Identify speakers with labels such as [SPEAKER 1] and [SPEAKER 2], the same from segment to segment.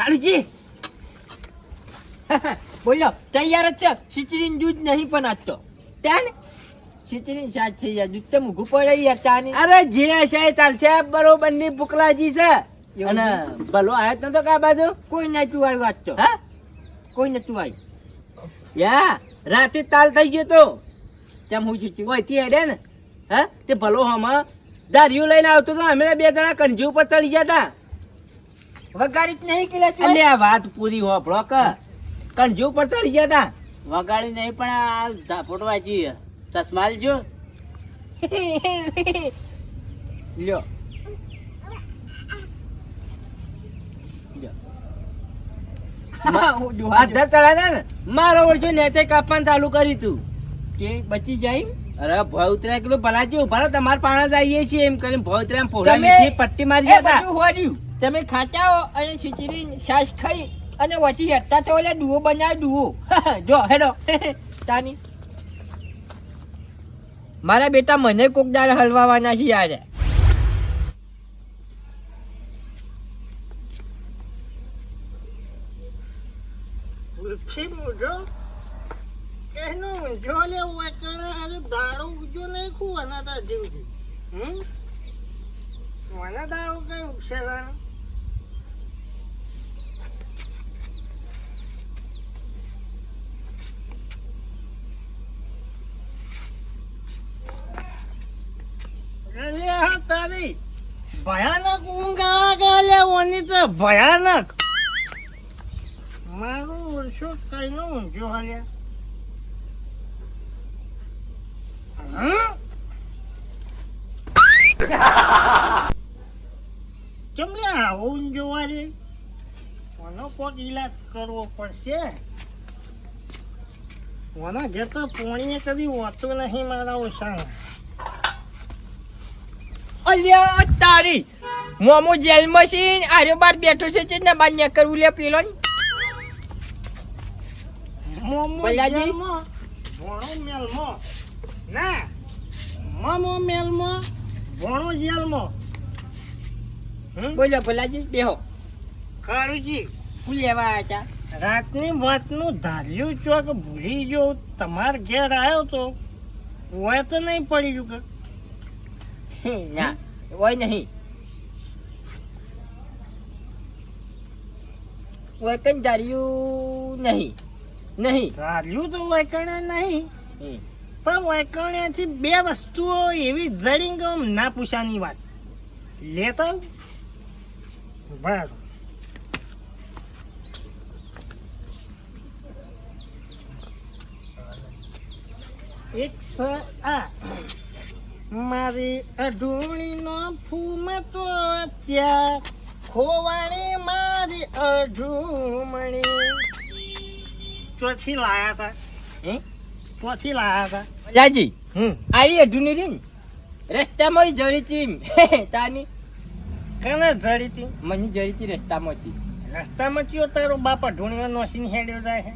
[SPEAKER 1] કાળુજી બોલો તૈયાર જ છે ખીચડીનું દૂધ નહીં પણ આજ તો ત્યાં ને ખીચડી સાચ છે યાર દૂધ તો મૂકવું પડે યાર ચાની
[SPEAKER 2] અરે જે છે ચાલશે બરોબર ની ભૂખલાજી છે અને ભલો આવ્યો નતો કા બાજુ
[SPEAKER 1] કોઈ નતું આવ્યું આજ તો
[SPEAKER 2] હા
[SPEAKER 1] કોઈ નતું આવ્યું
[SPEAKER 2] યા રાતે તાલ થઈ ગયો તો
[SPEAKER 1] તેમ હું ખીચડી
[SPEAKER 2] ઓયથી હેડે ને હા તે ભલો હમા દારિયું લઈને આવતો તો અમે બે જણા કણજી ઉપર ચડી ગયા
[SPEAKER 1] વગાડી જ નહીં કેલા
[SPEAKER 2] હતા એટલે આ વાત પૂરી હોભળો કે કણજી ઉપર ચડી ગયા હતા
[SPEAKER 1] વગાડી નહીં પણ આ ઝાપોટ વાંચી ચશ્મા જો લ્યો
[SPEAKER 2] આધા ચડાયા ને મારો વર્ષો નેચે કાપવાનું ચાલુ કર્યું તું
[SPEAKER 1] કે બચી જાય
[SPEAKER 2] અરે ભૌત્રા કીધું ભલાજી ઉભા તમારા પાણા જ આવીએ છીએ એમ કરીને ભૌત્રા ફોડા લીધી પટ્ટી મારી હતા
[SPEAKER 1] તમે ખાચાઓ અને ખીચડી છાશ ખાઈ અને વચ્ચે હેઠતા તો ઓલા ડુઓ બનાવ ડુઓ જો હેડો તાની મારા બેટા મને કોક દાળ હલવાવાના છે યાર
[SPEAKER 3] ઉલ્ફી મુજો કેનો જો લે વાકણા હારે દાડો ઉજો નહીં કુવાના તા જીવજી વાના દાડો કઈ ઉક્ષેવાના હા તારી ભયાનક ઊંઘ આવે ઓની તો ભયાનક મારું વર્ષો કઈ નો ઊંઘ્યો હાલ્યા ચમલે આવો ઊંઘ્યો રે કોનો કોક ઈલાજ કરવો પડશે ઓના ઘેર તો પોણીએ કદી હોતું નહીં મારા ઓછા
[SPEAKER 1] અલ્યા તારી મોમો જેલ મશીન આર્યો બાર બેઠો છે તે ના બાર ને કરવું લે પેલો
[SPEAKER 3] બલાજી ભણો મેલમો ના મોમો મેલમો ભણો જેલમો
[SPEAKER 1] બોલો ભલાજી બેહો
[SPEAKER 3] કાળુજી
[SPEAKER 1] શું લેવા હતા
[SPEAKER 3] રાતની વાતનું ધાર્યું ચોક ભૂલી ગયો તમાર ઘેર આવ્યો તો હોય તો નહીં પડી ગયું કે
[SPEAKER 1] ના હોય નહીં હોય કઈ ધાર્યું નહીં નહીં
[SPEAKER 3] ધાર્યું તો વાયકણે નહીં પણ વાયકણેથી બે વસ્તુઓ એવી જડી ગમ ના પૂછાની વાત લેતા બરાબર એક આ મારી અઢૂણીનો ફૂમ તો ત્યાં ખોવાણી મારી અઢૂમણી ચોથી લાયા હતા ચોથી લાયા હતા
[SPEAKER 1] ભલાજી આરી અઢુની રીન રસ્તામાં જડી હતી તાની
[SPEAKER 3] કને જડી હતી
[SPEAKER 1] મને જડી હતી રસ્તામાંથી
[SPEAKER 3] રસ્તામાં ચિયો તારો બાપ અઢૂણીનો નોસીને હેડ્યો જાય છે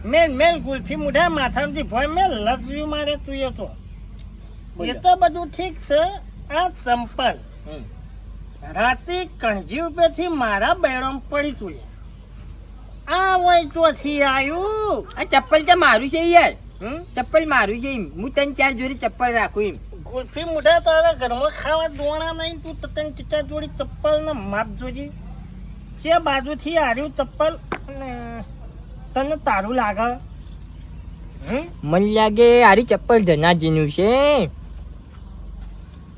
[SPEAKER 3] મેલ મેલ ગુલ્ફી મુઢા માથામાંથી ભોય મેલ લજ્યું મારે તું એ તો એ તો બધું ઠીક છે આ ચંપલ રાતે કણજી ઉપરથી મારા બેડમ પડી તું આ હોય ચોથી આવ્યું
[SPEAKER 1] આ ચપ્પલ તો મારું છે યાર ચપ્પલ મારું છે એમ હું તને ચાર જોડી ચપ્પલ રાખું એમ
[SPEAKER 3] ગુલ્ફી મુઢા તારા ઘરમાં ખાવા દોણા નહીં તું તને ચિત્તા જોડી ચપ્પલ ને માપ જોજી છે બાજુથી હાર્યું ચપ્પલ તને તારું લાગે
[SPEAKER 1] મને લાગે આરી ચપ્પલ ધનાજીનું છે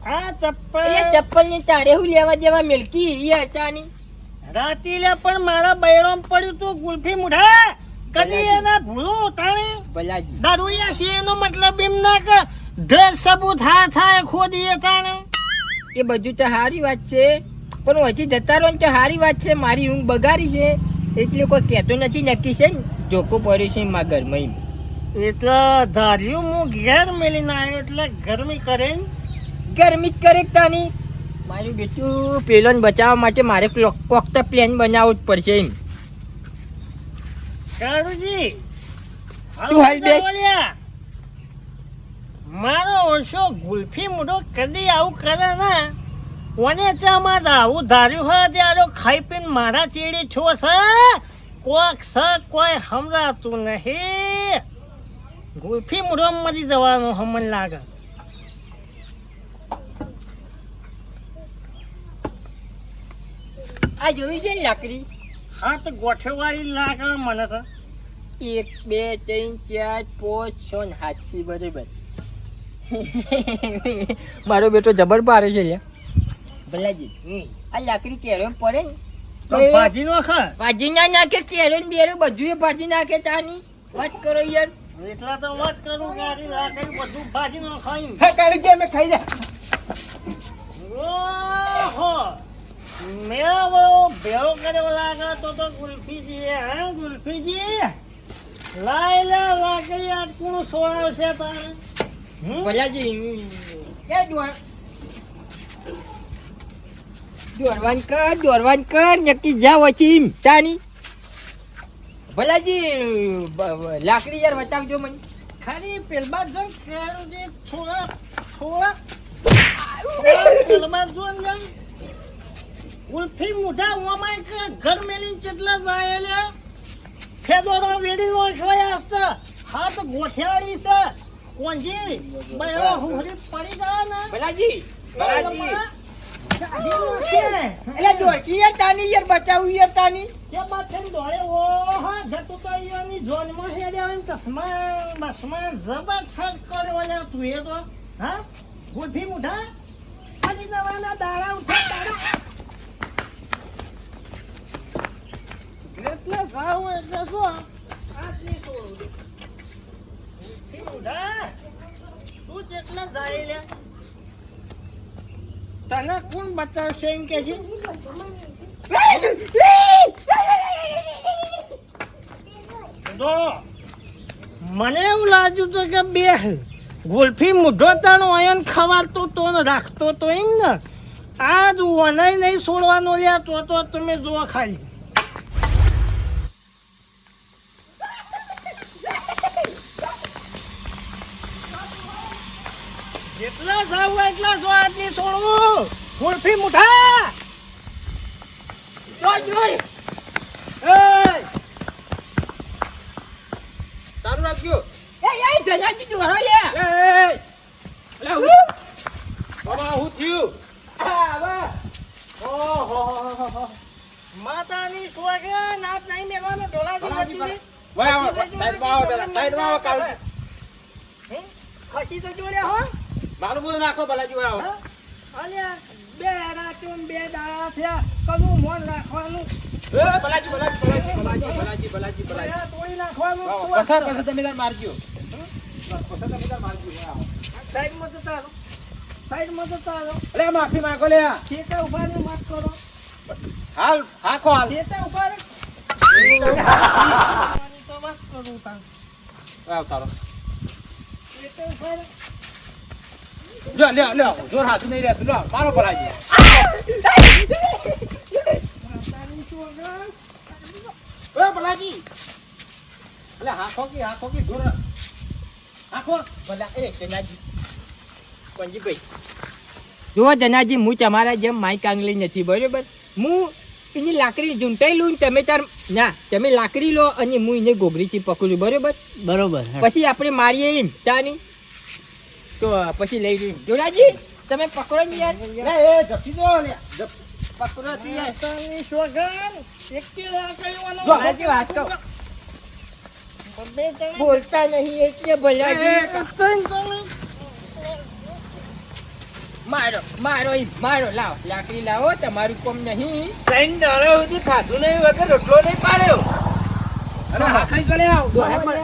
[SPEAKER 3] આ ચપ્પલ
[SPEAKER 1] ચપ્પલ ની તારે હું લેવા દેવા મિલકી એ હટાની
[SPEAKER 3] રાતી લે પણ મારા બૈરોમ પડ્યું તું ગુલ્ફી મુઢા કદી એના ભૂલું તાણે
[SPEAKER 1] ભલાજી
[SPEAKER 3] દારૂડિયા છે એનો મતલબ એમ ના કે ડ્રેસ સબૂત થાય ખોદીએ તાણે
[SPEAKER 1] એ બધું તો સારી વાત છે પણ હજી જતા રહો ને તો સારી વાત છે મારી ઊંઘ બગાડી છે એટલે કોઈ કહેતો નથી નક્કી છે ને જોકો પડ્યો છે મારા ઘરમાં
[SPEAKER 3] એટલે ધાર્યું હું ઘેર મેલીને આવ્યો એટલે ગરમી કરે ને
[SPEAKER 1] ગરમી જ કરે તાની મારું બેટું પેલોને બચાવવા માટે મારે કોક તો પ્લાન બનાવવો જ પડશે એમ
[SPEAKER 3] કાળુજી
[SPEAKER 1] તું હાલ બે
[SPEAKER 3] મારો ઓછો ગુલ્ફી મોઢો કદી આવું કરે ને ઓને ચામાં જ આવું ધાર્યું હોય ત્યારે ખાઈ પીને મારા ચીડી છો છે કોક સ કોઈ સમજાતું નહીં ગુલ્ફી મુરમ મરી જવાનું હમણ લાગે
[SPEAKER 1] આ જોયું છે ને લાકડી
[SPEAKER 3] હા તો ગોઠેવાળી લાગે મને તો
[SPEAKER 1] 1 2 3 4 5 6 ને 7 છે બરાબર મારો બેટો જબર પારે છે લ્યા ભલાજી આ લાકડી કેરો પડે ને
[SPEAKER 3] તો ભાજી નો ખા
[SPEAKER 1] ભાજી ના નાખે કેરો ને બેરો બધું એ ભાજી નાખે તાની વાત કરો યાર
[SPEAKER 3] એટલા તો વાત કરું ગાડી લાકડી બધું ભાજી નો ખાઈ
[SPEAKER 2] કાઢી કે મેં ખાઈ લે
[SPEAKER 3] ઓહો મેવો બેવ કર્યો લાગે તો ગુલ્ફીજી હા ગુલ્ફીજી લાય લે લાકડી આટકું સોળાવશે તારે
[SPEAKER 1] ભલાજી કે દોરવાન કર નક્કી જા વચીમ તાની ભલાજી લાકડી યાર બતાવજો મને
[SPEAKER 3] ખાલી પેલમાં જો કેરું જે થોડા પેલમાં જો ને ગુલ્ફી મોઢા ઓમાય કે ઘર મેલીને કેટલા જાય લે ફેદોરો વેડી નો છોય આસ્તા હાથ ગોઠિયાળી છે કોંજી બહેરો હુહરી પડી ગયા ને
[SPEAKER 1] ભલાજી
[SPEAKER 3] એટલે
[SPEAKER 1] એટલે દોરકી યાર તાની યાર બચાવું યાર તાની
[SPEAKER 3] કે બાથે દોડે ઓહો જતું તો ઈયોની જોનમાં હેડે આવે ચશ્મા બસમાં જબરદસ્ત કરવાના તું એ તો હા ગુલ્ફી મોઢા આજી જવાના દાડા ઉઠા દાડા એટલે ભાવ એટલે જો આટલી છોડું મોઢા તું જેટલા જાય લે તને કોણ બતાવશે એમ કે છે તો મને એવું લાગ્યું તો કે બે ગુલ્ફી મુઢો તાણો અયન ખવાતો તો ને રાખતો તો એમ ને આ જ વનાઈ નહીં છોડવાનો લ્યા તો તમે જુઓ ખાલી જેટલા જાવ એટલા જો આટલી છોડવું ગુલ્ફી મુઠા
[SPEAKER 2] તારું રાખજો
[SPEAKER 1] ધનાજી દોરો લ્યા
[SPEAKER 2] બાબા હું થયું
[SPEAKER 3] ઓહો માતાની સ્વર્ગે નાચ નહીં મેળવાનો ઢોલાજી નથી ખસી તો જોડે હો
[SPEAKER 2] મારું બધું નાખો ભલાજી આવો
[SPEAKER 3] અલ્યા બે રાતો ને બે દાડા થયા કનું મોન રાખવાનું
[SPEAKER 2] ભલાજી
[SPEAKER 3] તોડી નાખવાનું
[SPEAKER 2] પસાર તમે તાર મારજો
[SPEAKER 3] સાઈડમાં તો તારો
[SPEAKER 2] અરે માફી માંગો લે
[SPEAKER 3] ખેતા ઉભા ને વાત કરો
[SPEAKER 2] હાલ હાખો હાલ
[SPEAKER 3] ખેતા ઉભા રે તો વાત કરું તાર
[SPEAKER 2] આવ તારો
[SPEAKER 3] ખેતા ઉભા રે
[SPEAKER 2] લ્યો જોર હાથ નહીં રહેતું લો મારો ભલાજી
[SPEAKER 3] માતાની સ્વર્ગે
[SPEAKER 2] એ ભલાજી અલે હાખો કે જોર હાખો
[SPEAKER 1] ભલા એ ધનાજી પંજીભાઈ જુઓ ધનાજી હું તમારા જેમ માઇક આંગળી નથી બરોબર હું એની લાકડી ઝૂંટાઈ લઉં તમે તમે લાકડી લો અને હું એને ગોગરીથી પકડું બરોબર પછી આપણે મારીએ એમ તાની તો પછી લઈ લઉં જોલાજી તમે પકડો ને યાર
[SPEAKER 2] એ જપસી દો લે
[SPEAKER 1] પકડો તો યાર
[SPEAKER 3] માતાની સ્વર્ગે એકટી રાખવાનો
[SPEAKER 1] ભલાજી વાત કહો બોલતા નહીં એટલે ભલાજી મારો લાવો લાકડી લાવો તમારું કોમ નહીં
[SPEAKER 2] ત્રણ દાડા સુધી ખાધું નહીં વગર રોટલો નહીં પાડ્યો અને હાખરી ગલે આવ દોહે પણ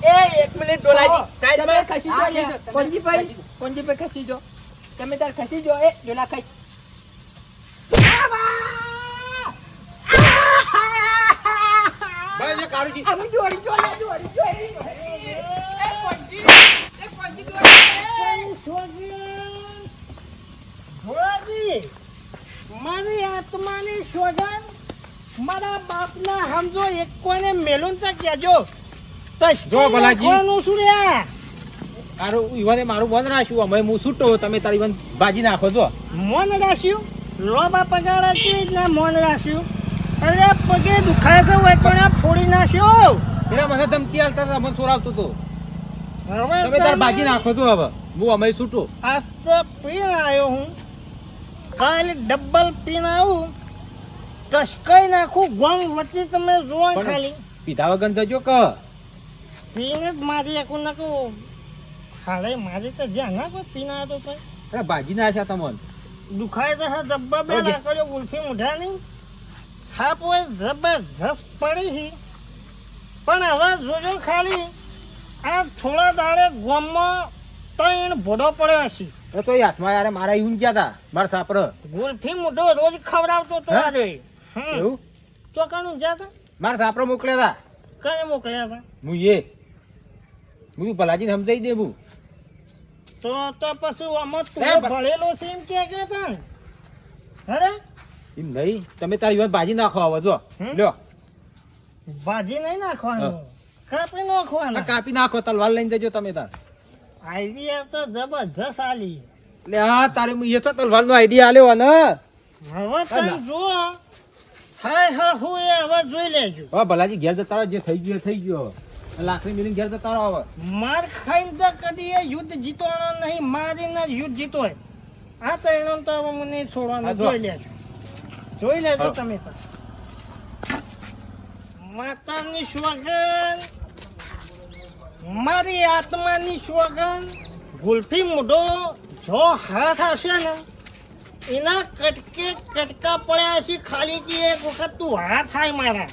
[SPEAKER 2] એ એક મિનિટ ડોલાજી સાઈડ
[SPEAKER 1] તમે
[SPEAKER 2] માં
[SPEAKER 1] ખસી જો લ્યા. કોંજીભાઈ ખસી જો તમે તાર ખસી જો એ ડોલા ખસ
[SPEAKER 2] ભાઈ કારુજી
[SPEAKER 1] અમે દોડી જો લે દોડી જો એ કોંજી
[SPEAKER 3] ભોળાજી મારી આત્માની સોગન મારા બાપના સમજો એક કોને મેલું તો કેજો તો
[SPEAKER 2] જો ભલાજી.
[SPEAKER 3] શું રે
[SPEAKER 2] મારું મન રાખ્યું અમે હું છૂટો તમે તારી વન ભાજી નાખો છો
[SPEAKER 3] મોન રાખ્યું લોબા પગાડા છે એટલે મોન રાખ્યું અરે પગે દુખાય છે હોય તો ને ફોડી નાખ્યો
[SPEAKER 2] એટલે મને ધમકી આલતા હતા, મને સોરાવતો હતો
[SPEAKER 3] હવે
[SPEAKER 2] તમે તાર ભાજી નાખો છો હવે હું અમે છૂટો
[SPEAKER 3] આજ તો પીને આવ્યો હું કાલે ડબલ પીને આવું ટસકાઈ નાખું ગમ વચ્ચે તમે જોવા
[SPEAKER 2] પણ-
[SPEAKER 3] ખાલી
[SPEAKER 2] પીધા વગર જજો કે
[SPEAKER 3] પીને જ મારી એકું નાખું હાલે મારી તો જ્યાં ના કોઈ પીને આવ્યો તો
[SPEAKER 2] અરે ભાજી નાખ્યા તમને
[SPEAKER 3] દુખાય તો હા ડબ્બા બે
[SPEAKER 2] ઓકે.
[SPEAKER 3] નાખો ગુલ્ફી મુઢા નહીં થાપ હોય જબરજસ્ત પડી છે પણ હવે જોજો ખાલી આ થોડા દાડે ગોમમાં ત્રણ ભોડો પડ્યો હશે
[SPEAKER 2] એ તો એ હાથમાં યાર મારા ઈવન ગયા હતા મારા સાપર
[SPEAKER 3] ગુલ્ફી મુઢો રોજ ખવડાવતો તો
[SPEAKER 2] હે?
[SPEAKER 3] આજે
[SPEAKER 2] એવું
[SPEAKER 3] ચોકાનું જ્યાં હતા
[SPEAKER 2] મારા સાપર મોકલ્યા હતા
[SPEAKER 3] કઈ મોકલ્યા હતા
[SPEAKER 2] હું ભલાજી સમજાઈ દેવું
[SPEAKER 3] તો પછી આમાં તું
[SPEAKER 2] એ બ-
[SPEAKER 3] ભણેલો છે એમ કે હતા ને અરે
[SPEAKER 2] એમ નહીં તમે તારી વાત ભાજી નાખો હવે જો
[SPEAKER 3] હમ?
[SPEAKER 2] લ્યો
[SPEAKER 3] ભાજી નહીં નાખવાનું
[SPEAKER 2] હા.
[SPEAKER 3] કાપી
[SPEAKER 2] આ
[SPEAKER 3] નાખવાનું
[SPEAKER 2] કાપી નાખો તલવાર લઈને જજો તમે તાર
[SPEAKER 3] આઈડિયા તો જબરજસ્ત આલી
[SPEAKER 2] એટલે હા તારે એ તો તલવાર નો આઈડિયા આલ્યો ને
[SPEAKER 3] હવે તમે જુઓ હાય હા હું એ હવે જોઈ લેજો
[SPEAKER 2] હવે ભલાજી ઘેર જતા રહો, જે થઈ ગયું એ થઈ ગયું હવે લાકડી મિલીને ઘેર જતા રહો હવે
[SPEAKER 3] માર ખાઈને તો કદી એ યુદ્ધ જીતવાનો નહીં મારીને જ યુદ્ધ જીતો હોય આ તો એનો તો હવે મને નહીં
[SPEAKER 2] હા,
[SPEAKER 3] છોડવાનું
[SPEAKER 2] જો.
[SPEAKER 3] જોઈ લેજો
[SPEAKER 2] હા.
[SPEAKER 3] તમે તો માતાની સોગન મારી આત્માની સોગન ગુલ્ફી મુઢો જો હાથ હશે ને એના કટકે કટકા પડ્યા છે ખાલી કે એક વખત તું હાથ થાય મારા